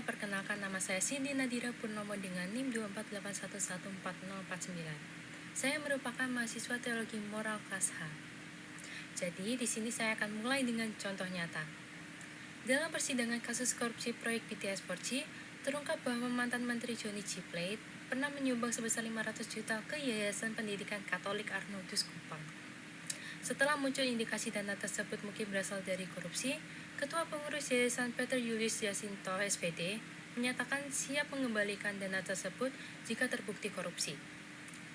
perkenalkan nama saya Cindy Nadira Purnomo dengan NIM 248114049. Saya merupakan mahasiswa Teologi Moral kelas H. Jadi, di sini saya akan mulai dengan contoh nyata. Dalam persidangan kasus korupsi proyek BTS 4G, terungkap bahwa mantan Menteri Johnny G. Plate pernah menyumbang sebesar 500 juta ke Yayasan Pendidikan Katolik Arnoldus Kupang. Setelah muncul indikasi dana tersebut mungkin berasal dari korupsi, Ketua Pengurus Yayasan Peter Julius Jacinto SPD menyatakan siap mengembalikan dana tersebut jika terbukti korupsi.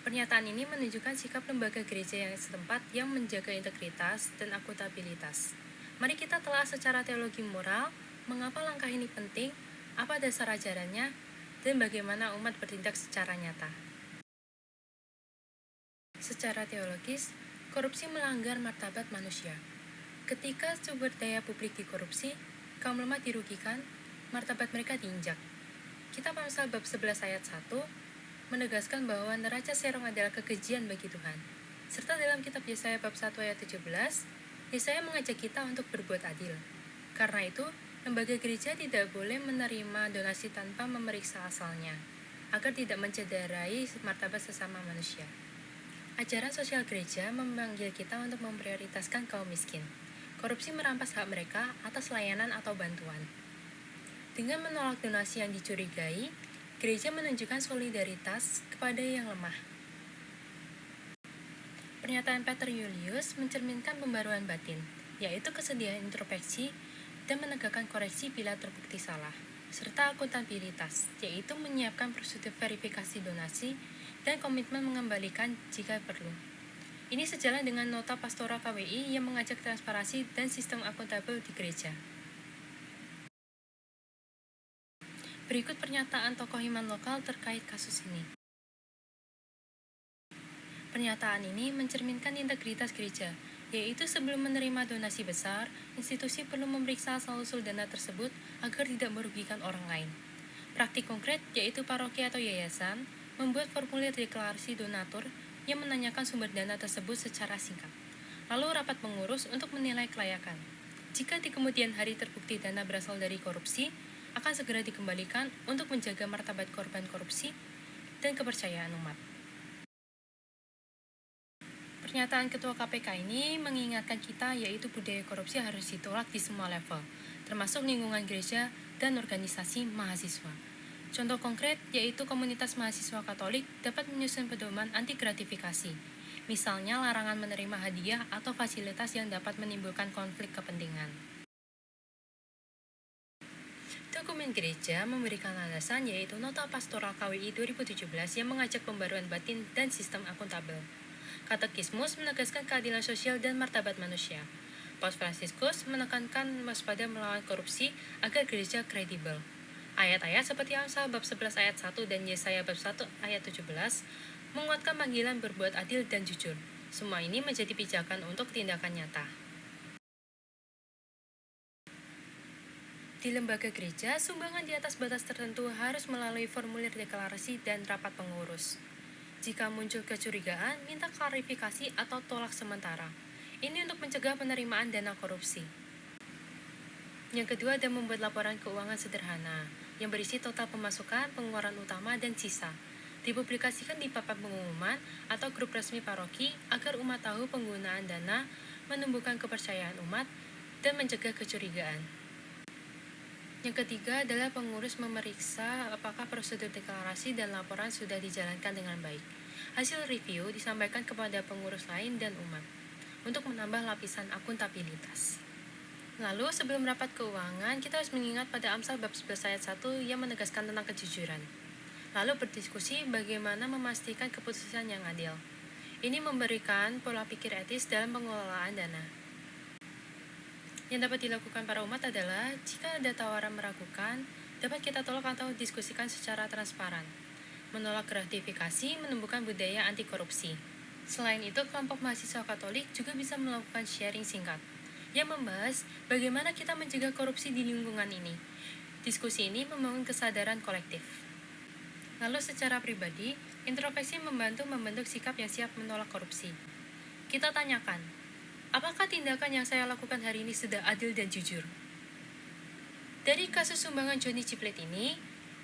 Pernyataan ini menunjukkan sikap lembaga gereja yang setempat yang menjaga integritas dan akuntabilitas. Mari kita telah secara teologi moral, mengapa langkah ini penting, apa dasar ajarannya, dan bagaimana umat bertindak secara nyata. Secara teologis, korupsi melanggar martabat manusia. Ketika sumber daya publik dikorupsi, kaum lemah dirugikan, martabat mereka diinjak. Kitab Amsal bab 11 ayat 1 menegaskan bahwa neraca serong adalah kekejian bagi Tuhan. Serta dalam kitab Yesaya bab 1 ayat 17, Yesaya mengajak kita untuk berbuat adil. Karena itu, lembaga gereja tidak boleh menerima donasi tanpa memeriksa asalnya, agar tidak mencederai martabat sesama manusia. Ajaran sosial gereja memanggil kita untuk memprioritaskan kaum miskin. Korupsi merampas hak mereka atas layanan atau bantuan. Dengan menolak donasi yang dicurigai, gereja menunjukkan solidaritas kepada yang lemah. Pernyataan Peter Julius mencerminkan pembaruan batin, yaitu kesediaan introspeksi dan menegakkan koreksi bila terbukti salah, serta akuntabilitas, yaitu menyiapkan prosedur verifikasi donasi dan komitmen mengembalikan jika perlu. Ini sejalan dengan nota pastoral KWI yang mengajak transparansi dan sistem akuntabel di gereja. Berikut pernyataan tokoh iman lokal terkait kasus ini. Pernyataan ini mencerminkan integritas gereja, yaitu sebelum menerima donasi besar, institusi perlu memeriksa asal-usul dana tersebut agar tidak merugikan orang lain. Praktik konkret, yaitu paroki atau yayasan, membuat formulir deklarasi donatur yang menanyakan sumber dana tersebut secara singkat. Lalu rapat pengurus untuk menilai kelayakan. Jika di kemudian hari terbukti dana berasal dari korupsi, akan segera dikembalikan untuk menjaga martabat korban korupsi dan kepercayaan umat. Pernyataan Ketua KPK ini mengingatkan kita yaitu budaya korupsi harus ditolak di semua level, termasuk lingkungan gereja dan organisasi mahasiswa. Contoh konkret yaitu komunitas mahasiswa Katolik dapat menyusun pedoman anti gratifikasi, misalnya larangan menerima hadiah atau fasilitas yang dapat menimbulkan konflik kepentingan. Dokumen gereja memberikan landasan yaitu Nota Pastoral KWI 2017 yang mengajak pembaruan batin dan sistem akuntabel. Katekismus menegaskan keadilan sosial dan martabat manusia. Paus Fransiskus menekankan waspada melawan korupsi agar gereja kredibel. Ayat-ayat seperti Amsal bab 11 ayat 1 dan Yesaya bab 1 ayat 17 menguatkan panggilan berbuat adil dan jujur. Semua ini menjadi pijakan untuk tindakan nyata. Di lembaga gereja, sumbangan di atas batas tertentu harus melalui formulir deklarasi dan rapat pengurus. Jika muncul kecurigaan, minta klarifikasi atau tolak sementara. Ini untuk mencegah penerimaan dana korupsi. Yang kedua adalah membuat laporan keuangan sederhana, yang berisi total pemasukan, pengeluaran utama, dan sisa. Dipublikasikan di papan pengumuman atau grup resmi paroki agar umat tahu penggunaan dana, menumbuhkan kepercayaan umat, dan mencegah kecurigaan. Yang ketiga adalah pengurus memeriksa apakah prosedur deklarasi dan laporan sudah dijalankan dengan baik. Hasil review disampaikan kepada pengurus lain dan umat untuk menambah lapisan akuntabilitas. Lalu sebelum rapat keuangan, kita harus mengingat pada Amsal bab 11 ayat 1 yang menegaskan tentang kejujuran. Lalu berdiskusi bagaimana memastikan keputusan yang adil. Ini memberikan pola pikir etis dalam pengelolaan dana. Yang dapat dilakukan para umat adalah, jika ada tawaran meragukan, dapat kita tolak atau diskusikan secara transparan. Menolak gratifikasi menumbuhkan budaya anti korupsi. Selain itu, kelompok mahasiswa Katolik juga bisa melakukan sharing singkat yang membahas bagaimana kita mencegah korupsi di lingkungan ini. Diskusi ini membangun kesadaran kolektif. Lalu secara pribadi, introspeksi membentuk sikap yang siap menolak korupsi. Kita tanyakan, apakah tindakan yang saya lakukan hari ini sudah adil dan jujur? Dari kasus sumbangan Johnny Ciplet ini,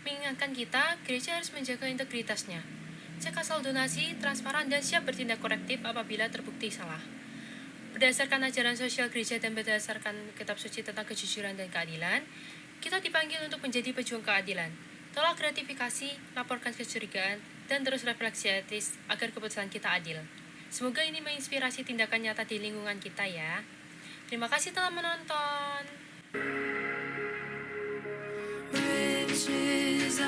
mengingatkan kita gereja harus menjaga integritasnya. Cek asal donasi, transparan, dan siap bertindak korektif apabila terbukti salah. Berdasarkan ajaran sosial gereja dan berdasarkan kitab suci tentang kejujuran dan keadilan, kita dipanggil untuk menjadi pejuang keadilan. Tolak gratifikasi, laporkan kecurigaan, dan terus refleksi etis agar keputusan kita adil. Semoga ini menginspirasi tindakan nyata di lingkungan kita ya. Terima kasih telah menonton. Riches